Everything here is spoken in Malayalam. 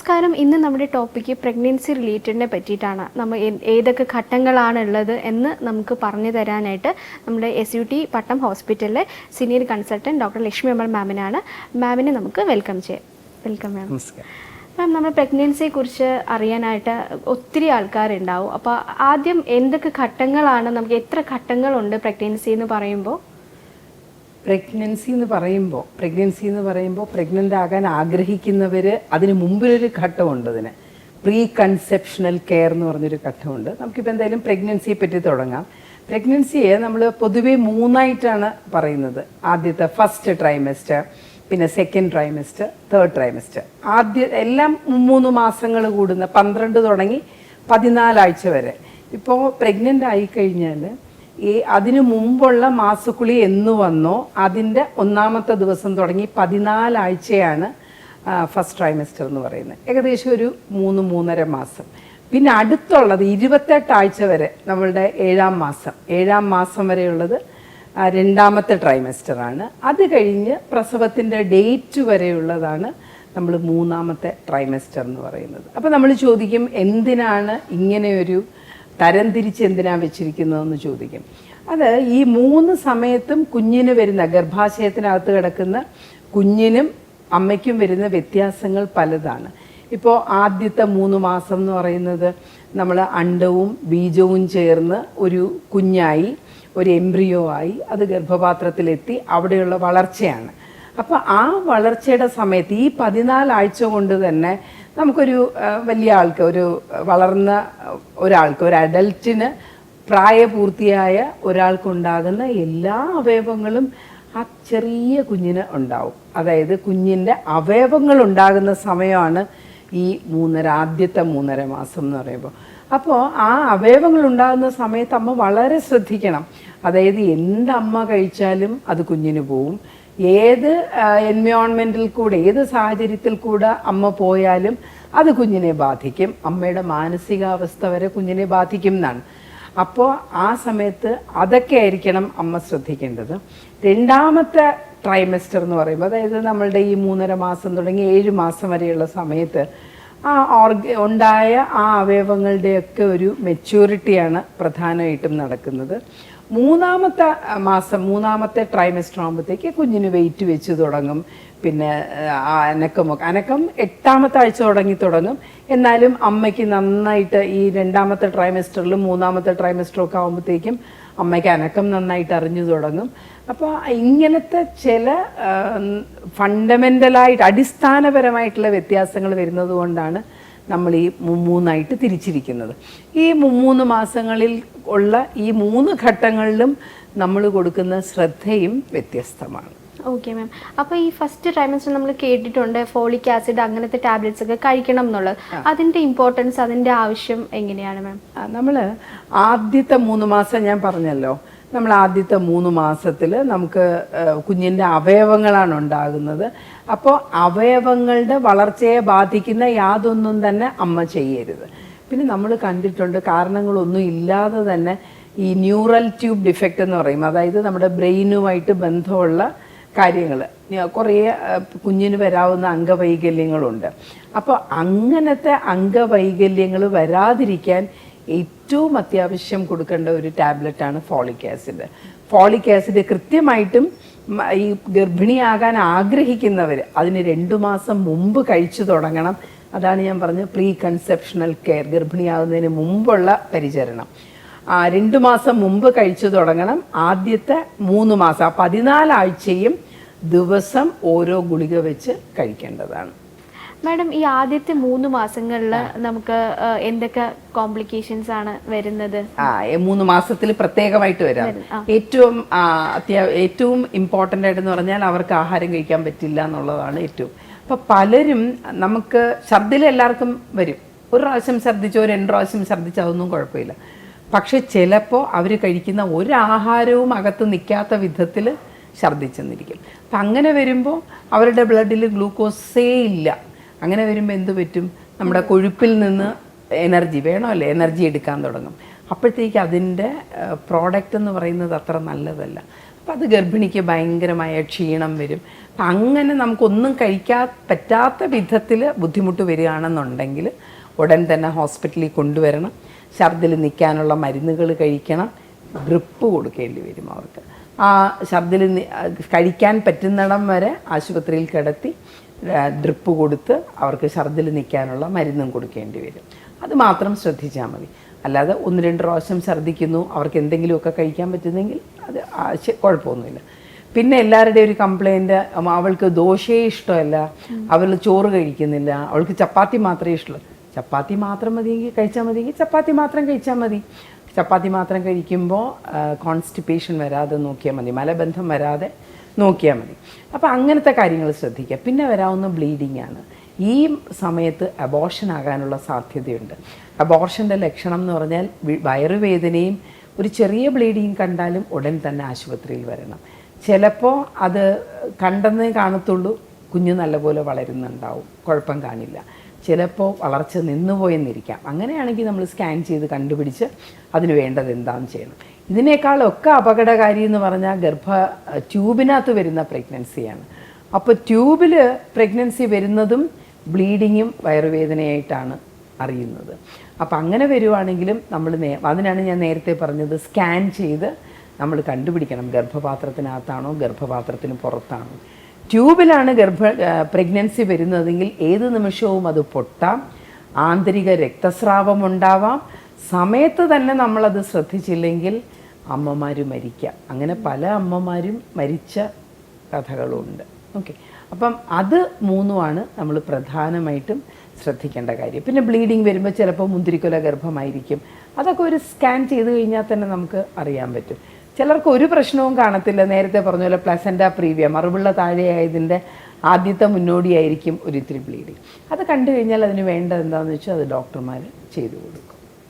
നമസ്കാരം. ഇന്ന് നമ്മുടെ ടോപ്പിക്ക് പ്രഗ്നൻസി റിലേറ്റഡിനെ പറ്റിയിട്ടാണ്. നമ്മൾ ഏതൊക്കെ ഘട്ടങ്ങളാണുള്ളത് എന്ന് നമുക്ക് പറഞ്ഞു തരാനായിട്ട് നമ്മുടെ SUT പട്ടം ഹോസ്പിറ്റലിലെ സീനിയർ കൺസൾട്ടൻറ്റ് ഡോക്ടർ ലക്ഷ്മി അമ്മൾ മാമിനാണ്. മാമിനെ നമുക്ക് വെൽക്കം ചെയ്യാം. വെൽക്കം മാം. മാം, നമ്മൾ പ്രഗ്നൻസിയെക്കുറിച്ച് അറിയാനായിട്ട് ഒത്തിരി ആൾക്കാരുണ്ടാവും. അപ്പോൾ ആദ്യം എന്തൊക്കെ ഘട്ടങ്ങളാണ്, നമുക്ക് എത്ര ഘട്ടങ്ങളുണ്ട് പ്രഗ്നൻസി എന്ന് പറയുമ്പോൾ? പ്രഗ്നൻസി എന്ന് പറയുമ്പോൾ പ്രഗ്നൻ്റ് ആകാൻ ആഗ്രഹിക്കുന്നവർ അതിന് മുമ്പിലൊരു ഘട്ടമുണ്ട്. അതിന് പ്രീ കൺസെപ്ഷണൽ കെയർ എന്ന് പറഞ്ഞൊരു ഘട്ടമുണ്ട്. നമുക്കിപ്പോൾ എന്തായാലും പ്രഗ്നൻസിയെ പറ്റി തുടങ്ങാം. പ്രഗ്നൻസിയെ നമ്മൾ പൊതുവേ മൂന്നായിട്ടാണ് പറയുന്നത്. ആദ്യത്തെ ഫസ്റ്റ് ട്രൈമസ്റ്റർ, പിന്നെ സെക്കൻഡ് ട്രൈമസ്റ്റർ, തേർഡ് ട്രൈമസ്റ്റർ. എല്ലാം 3 മാസങ്ങൾ കൂടുന്ന 12 തുടങ്ങി 14 ആഴ്ച വരെ. ഇപ്പോൾ പ്രഗ്നൻ്റ് ആയിക്കഴിഞ്ഞാൽ അതിനു മുമ്പുള്ള മാസക്കുളി എന്ന് വന്നോ അതിൻ്റെ 1ാമത്തെ ദിവസം തുടങ്ങി 14 ആഴ്ചയാണ് ഫസ്റ്റ് ട്രൈമസ്റ്റർ എന്ന് പറയുന്നത്. ഏകദേശം ഒരു 3-3.5 മാസം. പിന്നെ അടുത്തുള്ളത് 28 ആഴ്ച വരെ നമ്മളുടെ 7ാം മാസം വരെയുള്ളത് 2ാമത്തെ ട്രൈമസ്റ്ററാണ്. അത് കഴിഞ്ഞ് പ്രസവത്തിൻ്റെ ഡേറ്റ് വരെയുള്ളതാണ് നമ്മൾ 3ാമത്തെ ട്രൈമസ്റ്റർ എന്ന് പറയുന്നത്. അപ്പോൾ നമ്മൾ ചോദിക്കും, എന്തിനാണ് ഇങ്ങനെയൊരു തരംതിരിച്ച് എന്തിനാണ് വെച്ചിരിക്കുന്നതെന്ന് ചോദിക്കും. അത് ഈ 3 സമയത്തും കുഞ്ഞിന് വരുന്ന, ഗർഭാശയത്തിനകത്ത് കിടക്കുന്ന കുഞ്ഞിനും അമ്മയ്ക്കും വരുന്ന വ്യത്യാസങ്ങൾ പലതാണ്. ഇപ്പോൾ ആദ്യത്തെ 3 മാസം എന്ന് പറയുന്നത് നമ്മൾ അണ്ടവും ബീജവും ചേർന്ന് ഒരു കുഞ്ഞായി, ഒരു എംബ്രിയോ ആയി, അത് ഗർഭപാത്രത്തിലെത്തി അവിടെയുള്ള വളർച്ചയാണ്. അപ്പോൾ ആ വളർച്ചയുടെ സമയത്ത് ഈ 14 ആഴ്ച കൊണ്ട് തന്നെ നമുക്കൊരു വലിയ ആൾക്ക്, ഒരു വളർന്ന ഒരാൾക്ക്, ഒരു അഡൽറ്റിന്, പ്രായപൂർത്തിയായ ഒരാൾക്കുണ്ടാകുന്ന എല്ലാ അവയവങ്ങളും ആ ചെറിയ കുഞ്ഞിന് ഉണ്ടാവും. അതായത് കുഞ്ഞിൻ്റെ അവയവങ്ങൾ ഉണ്ടാകുന്ന സമയമാണ് ഈ ആദ്യത്തെ 3.5 മാസം എന്ന് പറയുമ്പോൾ. അപ്പോൾ ആ അവയവങ്ങൾ ഉണ്ടാകുന്ന സമയത്ത് അമ്മ വളരെ ശ്രദ്ധിക്കണം. അതായത് എന്തമ്മ കഴിച്ചാലും അത് കുഞ്ഞിന് പോവും. ഏത് എൻവയോൺമെൻറ്റിൽ കൂടെ, ഏത് സാഹചര്യത്തിൽ കൂടെ അമ്മ പോയാലും അത് കുഞ്ഞിനെ ബാധിക്കും. അമ്മയുടെ മാനസികാവസ്ഥ വരെ കുഞ്ഞിനെ ബാധിക്കും എന്നാണ്. അപ്പോൾ ആ സമയത്ത് അതൊക്കെ ആയിരിക്കണം അമ്മ ശ്രദ്ധിക്കേണ്ടത്. 2ാമത്തെ ട്രൈമസ്റ്റർ എന്ന് പറയുമ്പോൾ, അതായത് നമ്മളുടെ ഈ 3.5 മാസം തുടങ്ങി 7 മാസം വരെയുള്ള സമയത്ത് ആ ഉണ്ടായ ആ അവയവങ്ങളുടെയൊക്കെ ഒരു മെച്യൂരിറ്റിയാണ് പ്രധാനമായിട്ടും നടക്കുന്നത്. 3ാമത്തെ മാസം, 3ാമത്തെ ട്രൈമസ്റ്റർ ആകുമ്പോഴത്തേക്ക് കുഞ്ഞിന് വെയിറ്റ് വെച്ച് തുടങ്ങും. പിന്നെ അനക്കം 8ാമത്തെ ആഴ്ച തുടങ്ങും. എന്നാലും അമ്മയ്ക്ക് നന്നായിട്ട് ഈ 2ാമത്തെ ട്രൈമസ്റ്ററിലും 3ാമത്തെ ട്രൈമസ്റ്ററും ഒക്കെ ആകുമ്പോഴത്തേക്കും അമ്മയ്ക്ക് അനക്കം നന്നായിട്ട് അറിഞ്ഞു തുടങ്ങും. അപ്പോൾ ഇങ്ങനത്തെ ചില ഫണ്ടമെൻ്റലായിട്ട്, അടിസ്ഥാനപരമായിട്ടുള്ള വ്യത്യാസങ്ങൾ വരുന്നത് കൊണ്ടാണ് നമ്മൾ ഈ 3 തിരിച്ചിരിക്കുന്നത്. ഈ 3 മാസങ്ങളിൽ ഉള്ള ഈ 3 ഘട്ടങ്ങളിലും നമ്മൾ കൊടുക്കുന്ന ശ്രദ്ധയും വ്യത്യസ്തമാണ്. Okay ma'am. അപ്പോൾ ഈ ഫസ്റ്റ് ട്രൈമസ്റ്റർ നമ്മൾ കേട്ടിട്ടുണ്ട് ഫോളിക് ആസിഡ് അങ്ങനത്തെ ടാബ്ലറ്റ്സ് ഒക്കെ കഴിക്കണം എന്നുള്ളത്. അതിൻ്റെ ഇമ്പോർട്ടൻസ്, അതിൻ്റെ ആവശ്യം എങ്ങനെയാണ് മാം? നമ്മൾ ആദ്യത്തെ 3 മാസം ഞാൻ പറഞ്ഞല്ലോ, നമ്മൾ ആദ്യത്തെ 3 മാസത്തിൽ നമുക്ക് കുഞ്ഞിൻ്റെ അവയവങ്ങളാണ് ഉണ്ടാകുന്നത്. അപ്പോൾ അവയവങ്ങളുടെ വളർച്ചയെ ബാധിക്കുന്ന യാതൊന്നും തന്നെ അമ്മ ചെയ്യരുത്. പിന്നെ നമ്മൾ കണ്ടിട്ടുണ്ട്, കാരണങ്ങളൊന്നും ഇല്ലാതെ തന്നെ ഈ ന്യൂറൽ ട്യൂബ് ഡിഫക്റ്റ് എന്ന് പറയും, അതായത് നമ്മുടെ ബ്രെയിനുമായിട്ട് ബന്ധമുള്ള കാര്യങ്ങൾ, കുറേ കുഞ്ഞിന് വരാവുന്ന അംഗവൈകല്യങ്ങളുണ്ട്. അപ്പോൾ അങ്ങനത്തെ അംഗവൈകല്യങ്ങൾ വരാതിരിക്കാൻ ഏറ്റവും അത്യാവശ്യം കൊടുക്കേണ്ട ഒരു ടാബ്ലറ്റാണ് ഫോളിക് ആസിഡ്. ഫോളിക് ആസിഡ് കൃത്യമായിട്ടും ഈ ഗർഭിണിയാകാൻ ആഗ്രഹിക്കുന്നവർ അതിന് 2 മാസം മുമ്പ് കഴിച്ചു തുടങ്ങണം. അതാണ് ഞാൻ പറഞ്ഞ പ്രീ കൺസെപ്ഷണൽ കെയർ, ഗർഭിണിയാകുന്നതിന് മുമ്പുള്ള പരിചരണം. 2 മാസം മുമ്പ് കഴിച്ചു തുടങ്ങണം. ആദ്യത്തെ 3 മാസം, 14 ആഴ്ചയും ദിവസം ഓരോ ഗുളിക വെച്ച് കഴിക്കേണ്ടതാണ്. മാഡം, ഈ ആദ്യത്തെ 3 മാസങ്ങളിൽ നമുക്ക് എന്തൊക്കെ കോംപ്ലിക്കേഷൻസ് ആണ് വരുന്നത്? 3 മാസത്തിൽ പ്രത്യേകമായിട്ട് വരാം. ഏറ്റവും ഇമ്പോർട്ടൻ്റ് ആയിട്ടെന്ന് പറഞ്ഞാൽ അവർക്ക് ആഹാരം കഴിക്കാൻ പറ്റില്ല എന്നുള്ളതാണ് ഏറ്റവും. അപ്പോൾ പലരും, നമുക്ക് ഛർദിൽ എല്ലാവർക്കും വരും. 1 പ്രാവശ്യം ഛർദിച്ചോ 2 പ്രാവശ്യം ഛർദിച്ചോ അതൊന്നും കുഴപ്പമില്ല. പക്ഷെ ചിലപ്പോൾ അവർ കഴിക്കുന്ന ഒരു ആഹാരവും അകത്ത് നിൽക്കാത്ത വിധത്തിൽ ഛർദിച്ചെന്നിരിക്കും. അപ്പം അങ്ങനെ വരുമ്പോൾ അവരുടെ ബ്ലഡിൽ ഗ്ലൂക്കോസേ ഇല്ല. അങ്ങനെ വരുമ്പോൾ എന്ത് പറ്റും? നമ്മുടെ കൊഴുപ്പിൽ നിന്ന് എനർജി വേണമല്ലേ, എനർജി എടുക്കാൻ തുടങ്ങും. അപ്പോഴത്തേക്ക് അതിൻ്റെ പ്രോഡക്റ്റ് എന്ന് പറയുന്നത് അത്ര നല്ലതല്ല. അപ്പം അത് ഗർഭിണിക്ക് ഭയങ്കരമായ ക്ഷീണം വരും. അപ്പം അങ്ങനെ നമുക്കൊന്നും പറ്റാത്ത വിധത്തിൽ ബുദ്ധിമുട്ട് വരികയാണെന്നുണ്ടെങ്കിൽ ഉടൻ തന്നെ ഹോസ്പിറ്റലിൽ കൊണ്ടുവരണം. ഛർദിൽ നിൽക്കാനുള്ള മരുന്നുകൾ കഴിക്കണം. ഡ്രിപ്പ് കൊടുക്കേണ്ടി വരും അവർക്ക്. ആ ഛർദിൽ കഴിക്കാൻ പറ്റുന്നിടം വരെ ആശുപത്രിയിൽ കിടത്തി ഡ്രിപ്പ് കൊടുത്ത് അവർക്ക് ഛർദിൽ നിൽക്കാനുള്ള മരുന്നും കൊടുക്കേണ്ടി വരും. അത് മാത്രം ശ്രദ്ധിച്ചാൽ മതി. അല്ലാതെ 1-2 പ്രാവശ്യം ഛർദ്ദിക്കുന്നു, അവർക്ക് എന്തെങ്കിലുമൊക്കെ കഴിക്കാൻ പറ്റുന്നെങ്കിൽ അത് കുഴപ്പമൊന്നുമില്ല. പിന്നെ എല്ലാവരുടെയും ഒരു കംപ്ലയിൻറ്റ്, അവൾക്ക് ദോശയെ ഇഷ്ടമല്ല, അവൾ ചോറ് കഴിക്കുന്നില്ല, അവൾക്ക് ചപ്പാത്തി മാത്രമേ ഇഷ്ടമുള്ളൂ. ചപ്പാത്തി മാത്രം മതിയെങ്കിൽ കഴിച്ചാൽ മതിയെങ്കിൽ ചപ്പാത്തി മാത്രം കഴിച്ചാൽ മതി. ചപ്പാത്തി മാത്രം കഴിക്കുമ്പോൾ കോൺസ്റ്റിപ്പേഷൻ വരാതെ നോക്കിയാൽ മതി, മലബന്ധം വരാതെ നോക്കിയാൽ മതി. അപ്പോൾ അങ്ങനത്തെ കാര്യങ്ങൾ ശ്രദ്ധിക്കുക. പിന്നെ വരാവുന്ന ബ്ലീഡിംഗ് ആണ്. ഈ സമയത്ത് അബോർഷൻ ആകാനുള്ള സാധ്യതയുണ്ട്. അബോർഷൻ്റെ ലക്ഷണം എന്ന് പറഞ്ഞാൽ വയറുവേദനയും ഒരു ചെറിയ ബ്ലീഡിങ് കണ്ടാലും ഉടൻ തന്നെ ആശുപത്രിയിൽ വരണം. ചിലപ്പോൾ അത് കണ്ടെന്നേ കാണത്തുള്ളൂ, കുഞ്ഞ് നല്ലപോലെ വളരുന്നുണ്ടാവും, കുഴപ്പം കാണില്ല. ചിലപ്പോൾ വളർച്ച നിന്നുപോയെന്നിരിക്കാം. അങ്ങനെയാണെങ്കിൽ നമ്മൾ സ്കാൻ ചെയ്ത് കണ്ടുപിടിച്ച് അതിന് വേണ്ടത് എന്താണെന്ന് ചെയ്യണം. ഇതിനേക്കാളൊക്കെ അപകടകാരി എന്ന് പറഞ്ഞാൽ ട്യൂബിനകത്ത് വരുന്ന പ്രഗ്നൻസിയാണ്. അപ്പോൾ ട്യൂബിൽ പ്രഗ്നൻസി വരുന്നതും ബ്ലീഡിങ്ങും വയറുവേദനയായിട്ടാണ് അറിയുന്നത്. അപ്പം അങ്ങനെ വരുവാണെങ്കിലും നമ്മൾ അതിനാണ് ഞാൻ നേരത്തെ പറഞ്ഞത്, സ്കാൻ ചെയ്ത് നമ്മൾ കണ്ടുപിടിക്കണം ഗർഭപാത്രത്തിനകത്താണോ ഗർഭപാത്രത്തിന് പുറത്താണോ. ട്യൂബിലാണ് പ്രഗ്നൻസി വരുന്നതെങ്കിൽ ഏത് നിമിഷവും അത് പൊട്ടാം, ആന്തരിക രക്തസ്രാവം ഉണ്ടാവാം. സമയത്ത് തന്നെ നമ്മളത് ശ്രദ്ധിച്ചില്ലെങ്കിൽ അമ്മമാർ മരിക്കാം. അങ്ങനെ പല അമ്മമാരും മരിച്ച കഥകളുണ്ട്. ഓക്കെ, അപ്പം അത് 3 നമ്മൾ പ്രധാനമായിട്ടും ശ്രദ്ധിക്കേണ്ട കാര്യം. പിന്നെ ബ്ലീഡിങ് വരുമ്പോൾ ചിലപ്പോൾ മുന്തിരിക്കൊല ഗർഭമായിരിക്കും. അതൊക്കെ ഒരു സ്കാൻ ചെയ്ത് കഴിഞ്ഞാൽ തന്നെ നമുക്ക് അറിയാൻ പറ്റും. ചിലർക്ക് ഒരു പ്രശ്നവും കാണത്തില്ല. നേരത്തെ പറഞ്ഞ പോലെ പ്ലസൻറ്റ പ്രീവിയ, മറുപിള്ള താഴെയായതിൻ്റെ ആദ്യത്തെ മുന്നോടിയായിരിക്കും ഒരിത്തിരി ബ്ലീഡിങ്. അത് കണ്ടു കഴിഞ്ഞാൽ അതിന് വേണ്ടത് എന്താണെന്ന് വെച്ചാൽ അത് ഡോക്ടർമാർ ചെയ്തു കൊടുക്കും.